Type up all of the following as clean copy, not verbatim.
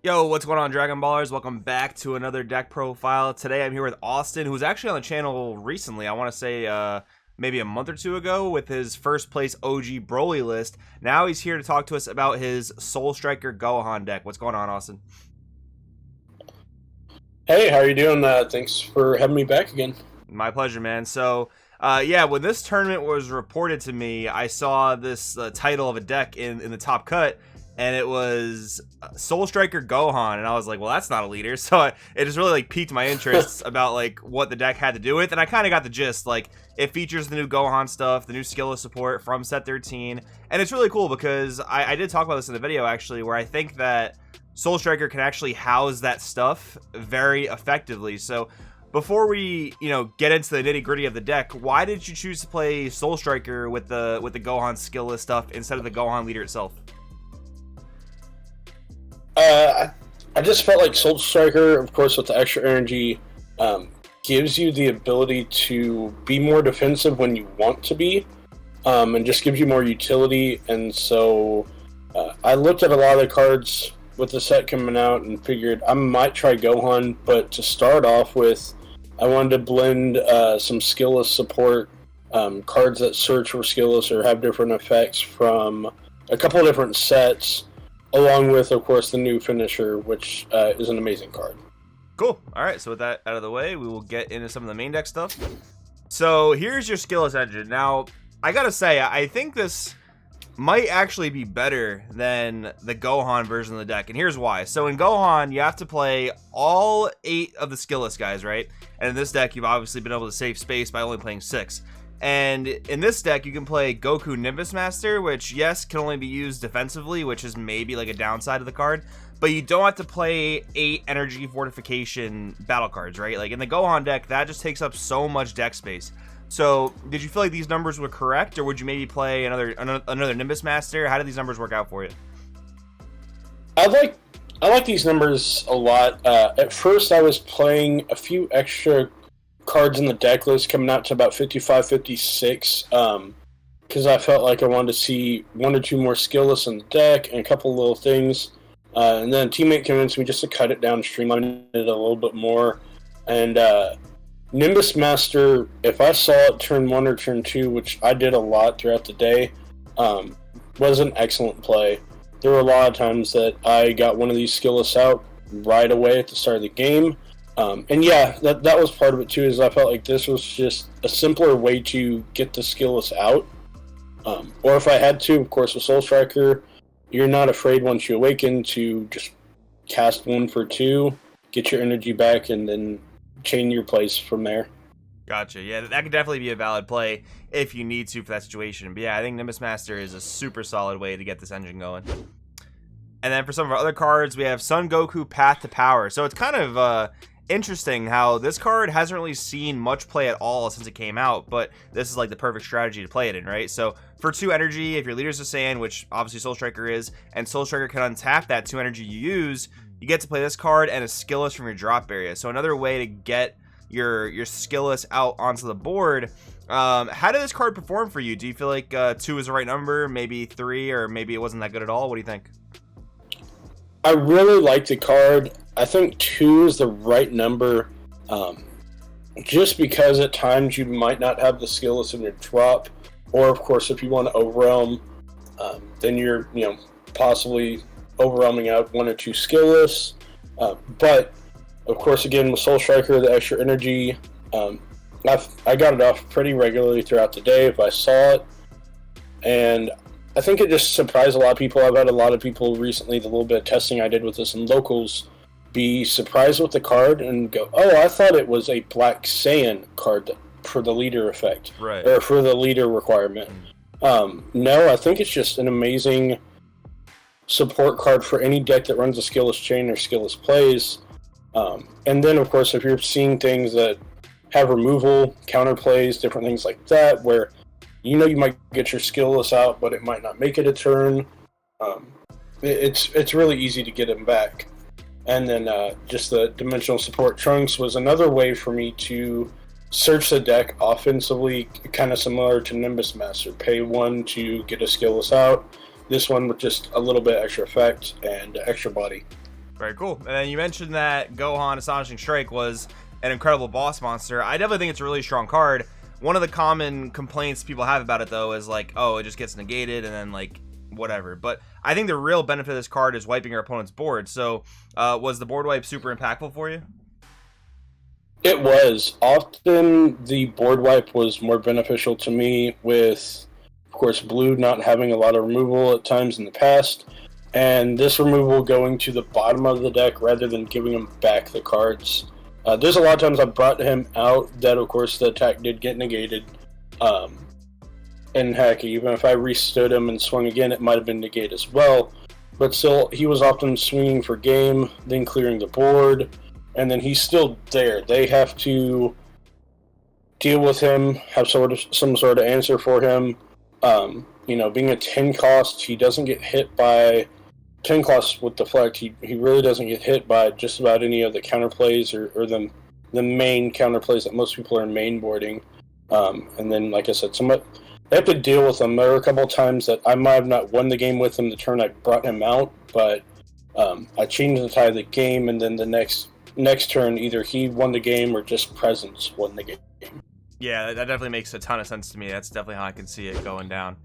Yo, what's going on, Dragon Ballers? Welcome back to another deck profile. Today I'm here with Austin, who was actually on the channel recently. I want to say maybe a month or two ago with his first place OG Broly list. Now he's here to talk to us about his Soul Striker Gohan deck. What's going on, Austin? Hey, how are you doing? Thanks for having me back again. My pleasure, man. So, yeah, when this tournament was reported to me, I saw this title of a deck in the top cut, and it was Soul Striker Gohan, and I was like, well, that's not a leader. So it just really piqued my interests about what the deck had to do with, and I kind of got the gist. It features the new Gohan stuff, the new skill support from set 13, and it's really cool because I did talk about this in the video actually, where I think that Soul Striker can actually house that stuff very effectively. So before we, get into the nitty-gritty of the deck, why did you choose to play Soul Striker with the Gohan skill list stuff instead of the Gohan leader itself? I just felt like Soul Striker, of course, with the extra energy, gives you the ability to be more defensive when you want to be, and just gives you more utility. And so I looked at a lot of the cards with the set coming out and figured I might try Gohan, but to start off with, I wanted to blend some skillless support, cards that search for skillless or have different effects from a couple of different sets, along with, of course, the new finisher, which is an amazing card. Cool. All right, so with that out of the way, we will get into some of the main deck stuff. So here's your skillless engine. Now, I gotta say, I think this might actually be better than the Gohan version of the deck, and here's why. So in Gohan, you have to play all 8 of the skillless guys, right? And in this deck, you've obviously been able to save space by only playing 6. And in this deck, you can play Goku Nimbus Master, which, yes, can only be used defensively, which is maybe a downside of the card, but you don't have to play 8 energy fortification battle cards, right? In the Gohan deck, that just takes up so much deck space. So, did you feel like these numbers were correct, or would you maybe play another Nimbus Master? How did these numbers work out for you? I like these numbers a lot. At first, I was playing a few extra cards in the deck list coming out to about 55, 56, because I felt like I wanted to see 1 or 2 more skillless in the deck and a couple of little things. And then a teammate convinced me just to cut it down and streamline it a little bit more. And Nimbus Master, if I saw it turn 1 or turn 2, which I did a lot throughout the day, was an excellent play. There were a lot of times that I got one of these skillless out right away at the start of the game. And yeah, that was part of it too, is I felt like this was just a simpler way to get the skillless out. Or if I had to, of course, with Soul Striker, you're not afraid once you awaken to just cast 1 for 2, get your energy back, and then chain your plays from there. Gotcha. Yeah, that could definitely be a valid play if you need to for that situation. But yeah, I think Nimbus Master is a super solid way to get this engine going. And then for some of our other cards, we have Son Goku Path to Power. So it's kind of interesting how this card hasn't really seen much play at all since it came out, but this is the perfect strategy to play it in, right? So for 2 energy, if your leader's a Saiyan, which obviously Soul Striker is, and Soul Striker can untap that 2 energy you use, you get to play this card and a skillless from your drop area. So another way to get your skillless out onto the board. How did this card perform for you? Do you feel like 2 is the right number, maybe 3, or maybe it wasn't that good at all? What do you think? I really like the card. I think 2 is the right number, just because at times you might not have the skillless in your drop, or of course if you want to overwhelm, then you're possibly overwhelming out 1 or 2 skillless. But of course, again, with Soul Striker, the extra energy, I got it off pretty regularly throughout the day if I saw it, and I think it just surprised a lot of people. I've had a lot of people recently, the little bit of testing I did with this in locals, be surprised with the card and go, oh, I thought it was a Black Saiyan card for the leader effect, right, or for the leader requirement. No, I think it's just an amazing support card for any deck that runs a skillless chain or skillless plays. And then, of course, if you're seeing things that have removal, counter plays, different things like that, where you might get your skillless out, but it might not make it a turn. It's really easy to get him back. And then just the dimensional support Trunks was another way for me to search the deck offensively, kind of similar to Nimbus Master. Pay 1 to get a skillless out. This one with just a little bit extra effect and extra body. Very cool. And then you mentioned that Gohan Astonishing Strike was an incredible boss monster. I definitely think it's a really strong card. One of the common complaints people have about it, though, is like, oh, it just gets negated and then, like, whatever. But I think the real benefit of this card is wiping your opponent's board. So was the board wipe super impactful for you? It was. Often the board wipe was more beneficial to me with, of course, blue not having a lot of removal at times in the past, and this removal going to the bottom of the deck rather than giving him back the cards. There's a lot of times I brought him out that, of course, the attack did get negated. And heck, even if I restood him and swung again, it might have been negated as well. But still, he was often swinging for game, then clearing the board, and then he's still there. They have to deal with him, have some sort of answer for him. Being a 10 cost, he doesn't get hit by 10 costs with deflect. He really doesn't get hit by just about any of the counterplays or the main counterplays that most people are mainboarding. And then, like I said, they have to deal with him. There were a couple of times that I might have not won the game with him the turn I brought him out, but I changed the tide of the game, and then the next turn, either he won the game or just presence won the game. Yeah, that definitely makes a ton of sense to me. That's definitely how I can see it going down.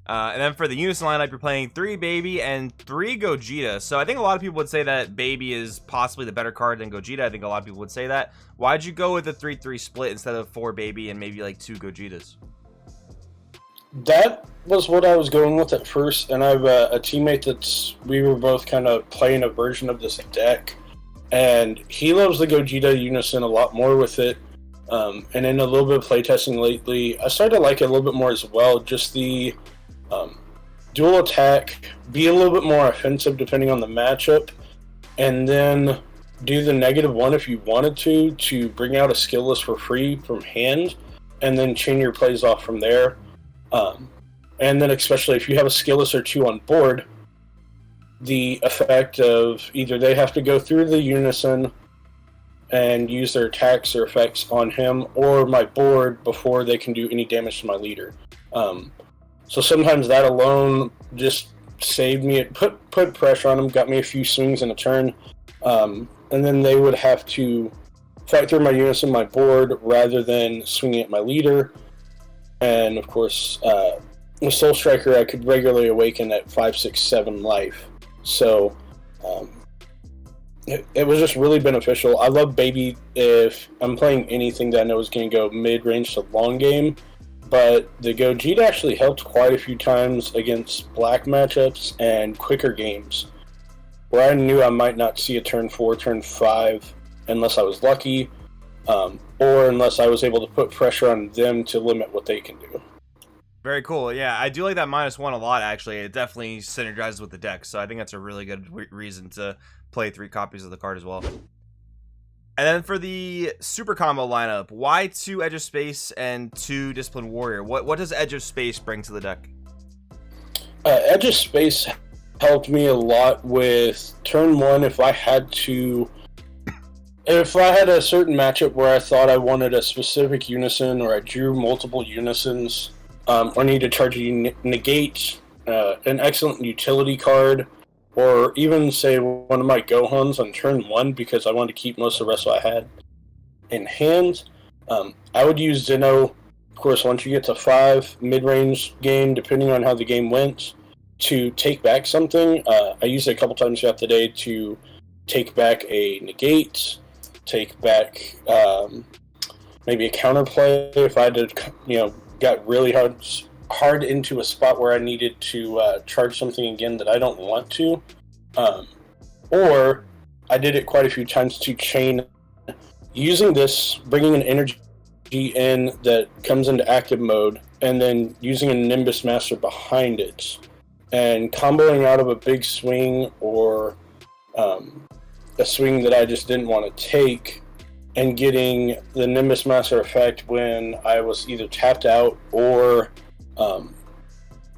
And then for the Unison lineup, you're playing 3 Baby and 3 Gogeta. So I think a lot of people would say that Baby is possibly the better card than Gogeta. I think a lot of people would say that. Why'd you go with a 3-3 split instead of 4 Baby and maybe like 2 Gogetas? That was what I was going with at first, and I have a teammate we were both kind of playing a version of this deck, and he loves the Gogeta Unison a lot more with it. And in a little bit of playtesting lately, I started to like it a little bit more as well. Just the dual attack, be a little bit more offensive depending on the matchup, and then do the -1 if you wanted to bring out a skill list for free from hand, and then chain your plays off from there. And then especially if you have a skill list or 2 on board, the effect of either they have to go through the Unison and use their attacks or effects on him or my board before they can do any damage to my leader. So sometimes that alone just saved me. It put pressure on them, got me a few swings in a turn, and then they would have to fight through my Unison, my board, rather than swinging at my leader. And of course, with Soul Striker, I could regularly awaken at 5, 6, 7 life. So it was just really beneficial. I love Baby if I'm playing anything that I know is going to go mid-range to long game. But the Gogeta actually helped quite a few times against black matchups and quicker games, where I knew I might not see a turn 4, turn 5 unless I was lucky, or unless I was able to put pressure on them to limit what they can do. Very cool. Yeah, I do like that -1 a lot, actually. It definitely synergizes with the deck, so I think that's a really good reason to play 3 copies of the card as well. And then for the super combo lineup, why 2 Edge of Space and 2 Disciplined Warrior? What does Edge of Space bring to the deck? Edge of Space helped me a lot with turn 1 if I had a certain matchup where I thought I wanted a specific Unison, or I drew multiple Unisons, or need to charge a negate, an excellent utility card, or even say one of my Gohans on turn 1 because I wanted to keep most of the rest I had in hand, I would use Zeno. Of course, once you get to 5 mid-range game, depending on how the game went, to take back something. I used it a couple times throughout the day to take back a negate, take back maybe a counterplay if I had to, got really hard into a spot where I needed to charge something again that I don't want to. Or I did it quite a few times to chain, using this, bringing an energy in that comes into active mode, and then using a Nimbus Master behind it, and comboing out of a big swing or a swing that I just didn't want to take, and getting the Nimbus Master effect when I was either tapped out or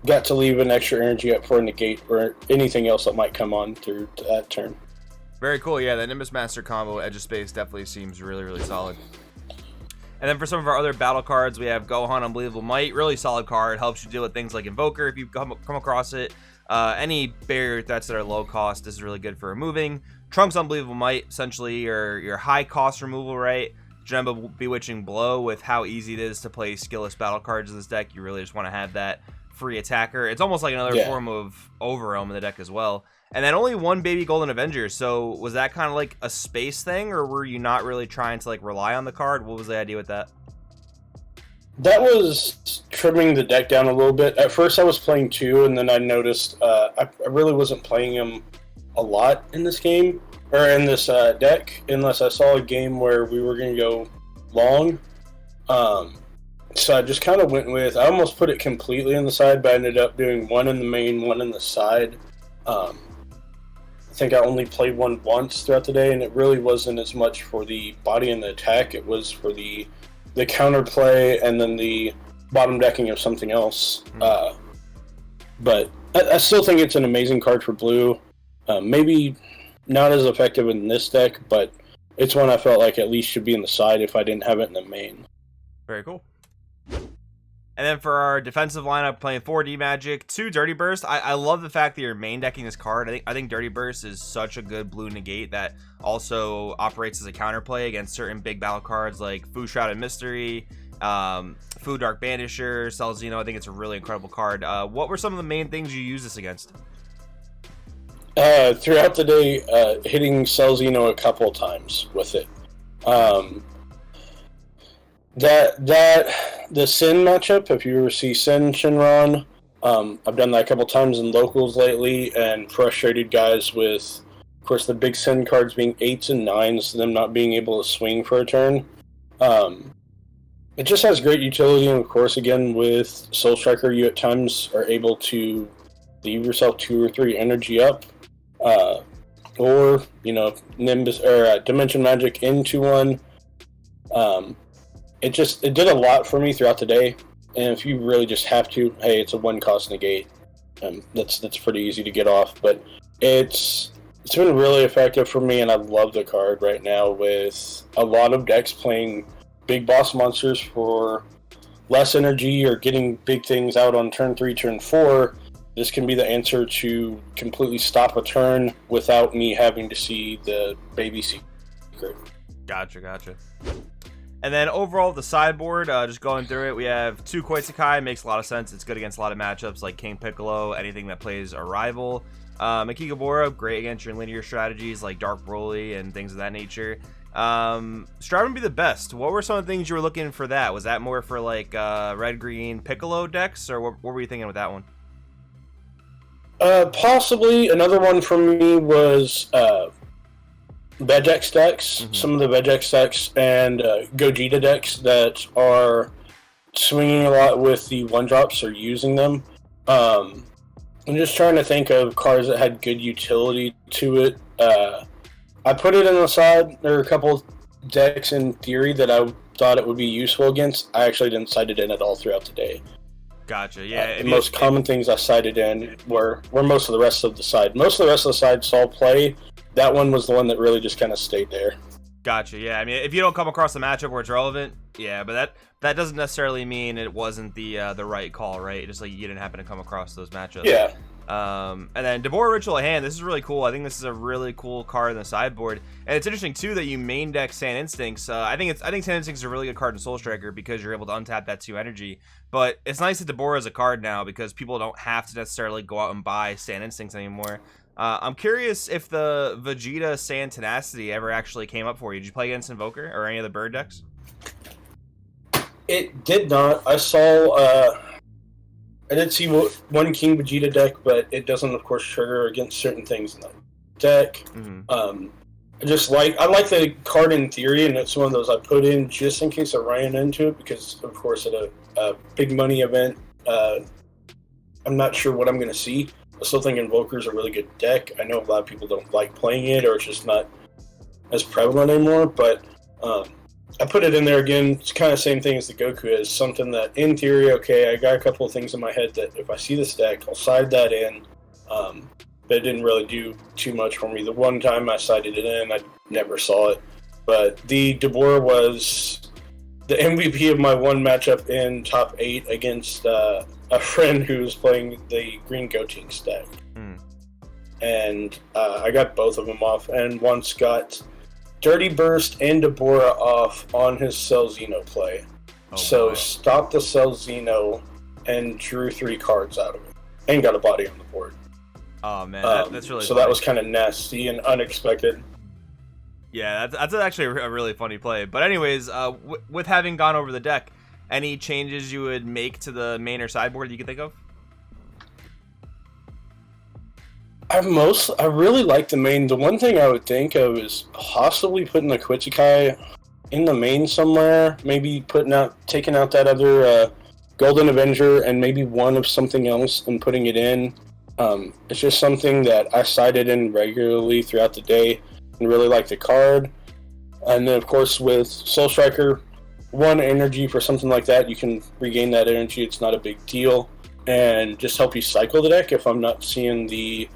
got to leave an extra energy up for a negate or anything else that might come on through that turn. Very cool. Yeah, the Nimbus Master combo, Edge of Space, definitely seems really, really solid. And then for some of our other battle cards, we have Gohan Unbelievable Might. Really solid card. Helps you deal with things like Invoker if you come across it. Any barrier threats that are low cost, this is really good for removing. Trunk's Unbelievable Might, essentially your high cost removal, right? Janemba Bewitching Blow, with how easy it is to play skillless battle cards in this deck. You really just want to have that free attacker. It's almost like another form of Overwhelm in the deck as well. And then only one Baby Golden Avenger. So was that kind of like a space thing, or were you not really trying to like rely on the card? What was the idea with that? That was trimming the deck down a little bit. At first I was playing 2, and then I noticed I really wasn't playing him a lot in this game, or in this deck, unless I saw a game where we were going to go long. So I just kind of went with, I almost put it completely in the side, but I ended up doing one in the main, one in the side. I think I only played one once throughout the day, and it really wasn't as much for the body and the attack. It was for the counterplay and then the bottom decking of something else. But I still think it's an amazing card for blue. Maybe not as effective in this deck, but it's one I felt like at least should be in the side if I didn't have it in the main. Very cool. And then for our defensive lineup, playing 4D Magic, 2 Dirty Burst. I love the fact that you're main decking this card. I think Dirty Burst is such a good blue negate that also operates as a counterplay against certain big battle cards like Fu Shrouded Mystery, Fu Dark Banisher, Celzino. I think it's a really incredible card. What were some of the main things you used this against? Throughout the day, hitting Celzino a couple of times with it. The Sin matchup, if you ever see Sin Shinron, I've done that a couple times in locals lately and frustrated guys with, of course, the big Sin cards being 8s and 9s, them not being able to swing for a turn. It just has great utility, and of course, again, with Soul Striker, you at times are able to leave yourself 2 or 3 energy up, or, Nimbus or Dimension Magic into one. It did a lot for me throughout the day, and if you really just have to, hey, it's a 1-cost negate. That's pretty easy to get off, but it's been really effective for me, and I love the card right now with a lot of decks playing big boss monsters for less energy or getting big things out on turn 3, turn 4. This can be the answer to completely stop a turn without me having to see the baby secret. Gotcha. And then overall, the sideboard, just going through it, we have 2 Koizukai. Makes a lot of sense. It's good against a lot of matchups like King Piccolo, anything that plays a rival. Makigabora, great against your linear strategies like Dark Broly and things of that nature. Strive to be the best. What were some of the things you were looking for that? Was that more for like red-green Piccolo decks, or what were you thinking with that one? Possibly. Another one for me was Vegex decks, some of the Vegex decks and Gogeta decks that are swinging a lot with the 1-drops or using them. I'm just trying to think of cards that had good utility to it. I put it in the side. There are a couple decks in theory that I thought it would be useful against. I actually didn't cite it in at all throughout the day. Gotcha, yeah. The most common things I cited in were most of the rest of the side. Most of the rest of the side saw play. That one was the one that really just kind of stayed there. Gotcha, yeah. I mean, if you don't come across the matchup where it's relevant, yeah, but that doesn't necessarily mean it wasn't the right call, right? Just like you didn't happen to come across those matchups. Yeah. And then Deborah Ritual of Hand, this is really cool. I think this is a really cool card in the sideboard. And it's interesting too that you main deck Sand Instincts. I think Sand Instincts is a really good card in Soul Striker because you're able to untap that 2 energy. But it's nice that Deborah is a card now because people don't have to necessarily go out and buy Sand Instincts anymore. I'm curious if the Vegeta Sand Tenacity ever actually came up for you. Did you play against Invoker or any of the bird decks? It did not. I saw I did see one King Vegeta deck, but it doesn't, of course, trigger against certain things in the deck. I like the card in theory, and it's one of those I put in just in case I ran into it, because, of course, at a big money event, I'm not sure what I'm going to see. I still think Invoker's a really good deck. I know a lot of people don't like playing it, or it's just not as prevalent anymore, but I put it in there again. It's kind of the same thing as the Goku is. Something that, in theory, okay, I got a couple of things in my head that if I see this deck, I'll side that in. But it didn't really do too much for me. The one time I sided it in, I never saw it. But the Deborah was the MVP of my one matchup in top 8 against a friend who was playing the Green Gotenks deck. and I got both of them off, and once got Dirty Burst and Deborah off on his Celzino play. Oh, so boy. stopped the Celzino and drew 3 cards out of it, and got a body on the board. Oh man, that's really so funny. that was kind of nasty and unexpected. Yeah, that's actually a really funny play. But anyways, with having gone over the deck, any changes you would make to the main or sideboard you can think of? I really like the main. The one thing I would think of is possibly putting the Quichikai in the main somewhere. Maybe taking out that other Golden Avenger and maybe one of something else and putting it in. It's just something that I sided in regularly throughout the day and really like the card. And then of course with Soul Striker, 1 energy for something like that, you can regain that energy. It's not a big deal, and just help you cycle the deck if I'm not seeing the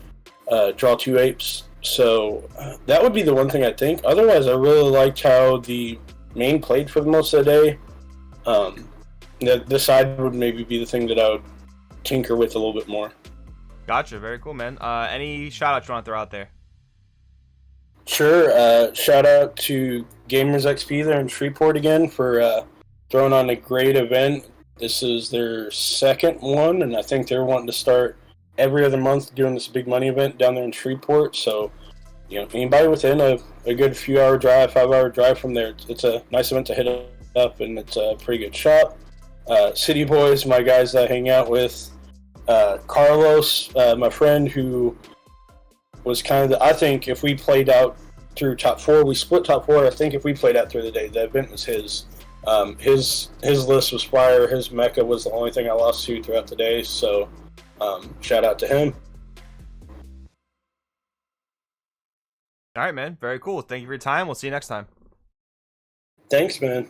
draw 2 apes. So that would be the one thing I think. Otherwise, I really liked how the main played for the most of the day. The side would maybe be the thing that I would tinker with a little bit more. Gotcha. Very cool, man. Any shout outs you want to throw out there? Sure. Shout out to Gamers XP there in Shreveport again for throwing on a great event. This is their 2nd one, and I think they're wanting to start every other month doing this big money event down there in Shreveport. So, anybody within a good few hour drive, 5-hour drive from there, it's a nice event to hit up, and it's a pretty good shop. City Boys, my guys that I hang out with. Carlos, my friend who was kind of I think if we played out through top 4, we split top 4. I think if we played out through the day, the event was his. His list was fire. His mecha was the only thing I lost to throughout the day. So, shout out to him. All right, man. Very cool. Thank you for your time. We'll see you next time. Thanks, man.